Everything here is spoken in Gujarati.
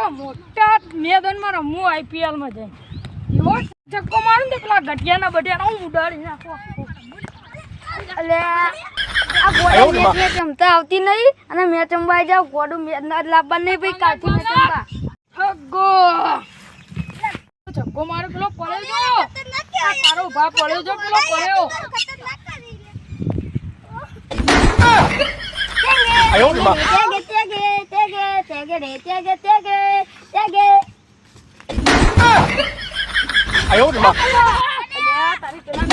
એવા મોટા મેદાનમાં રમવું IPL માં જઈ એવો ચક્કો મારું ને પેલા ગટિયાના બટિયાના હું ઉડાડી નાખો એટલે આ ગોડા મેચ રમતા આવતી નહીં અને મેચ રમવા જાવ ગોડું મેચ ના લાવવા નહીં ભાઈ કાલથી મેચ રમવા હગો ચક્કો મારો પેલો પડ્યો જો તારો ભા પડ્યો જો પેલો પડ્યો આયો માં તેગે આયો માં તારી પેલા